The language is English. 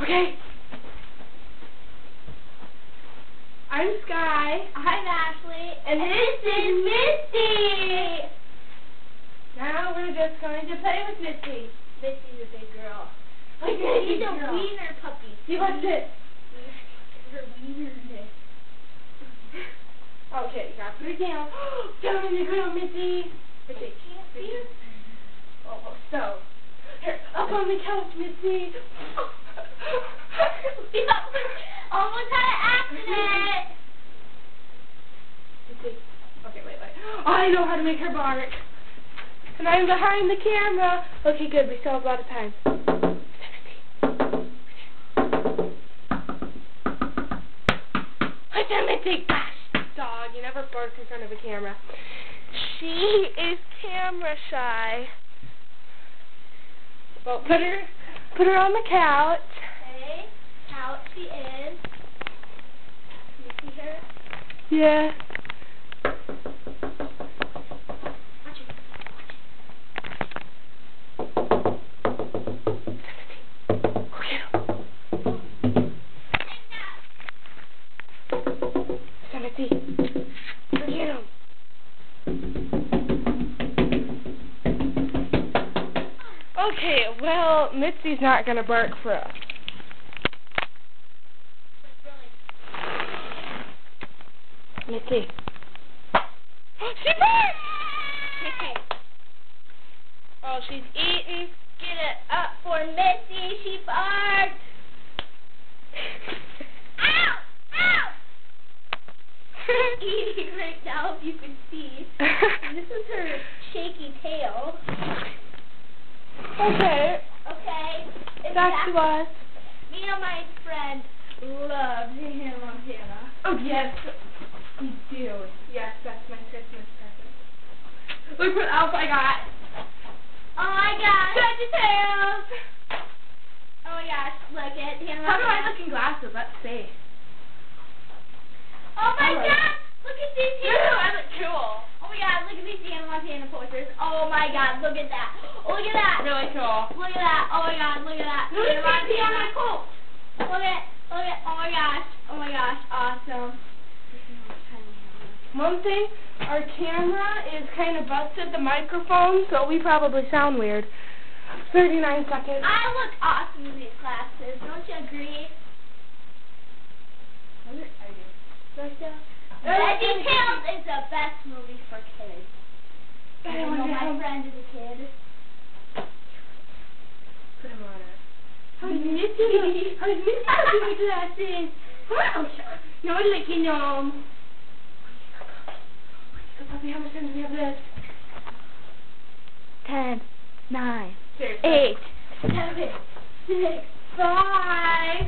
Okay. I'm Sky. I'm Ashley. And this is Mitsy. Now we're just going to play with Mitsy. Mitsy's a big girl. She's a wiener puppy. See what's it? Her wienerness. Okay, you gotta put her down. Down in the ground, Mitsy. Mitsy. Can't see her. Almost so. Here, up on the couch, Mitsy. Almost had an accident. Mitsy. Okay, wait. I know how to make her bark. And I'm behind the camera. Okay, good. We still have a lot of time. What's that, Mitsy? Gosh, dog, you never bark in front of a camera. She is camera shy. Well, put her on the couch. Okay, couch she is. Can you see her? Yeah. Watch it. Mitsy. Go get him. Okay, well, Mitzi's not going to bark for us. Mitsy. She barked! Mitzy. Oh, she's eating. Get it up for Mitzy. She barked. Ow! Ow! Eating right now, if you can see. This is her shaky tail. Okay. Okay. Back to us. Me and my friend love Hannah Montana. Oh, yes. We do. Yes, that's my Christmas present. Look what else I got. Oh my gosh. Sagittarius. Oh my gosh. Look at Hannah Montana. How do I look in glasses? Let's see. Oh my gosh. Look at these. Ew, I look cool. Oh my god, look at these Hannah Montana posters. Oh my god, look at that. Oh, look at that. Really cool. Look at that. Oh my god, look at that. Look at Hannah my coat. Look at, oh my gosh. Oh my gosh, awesome. One thing, our camera is kind of busted, the microphone, so we probably sound weird. 39 seconds. I look awesome in these glasses. Don't you agree? I do. VeggieTales is the best movie for kids. I know wonder my friend is a kid. Put him on it. How's Missy? How's Missy looking at glasses? Oh, sure. No licking them. So, puppy, how much time do we have left? 10, 9, Seriously. 8, 7, 6, 5.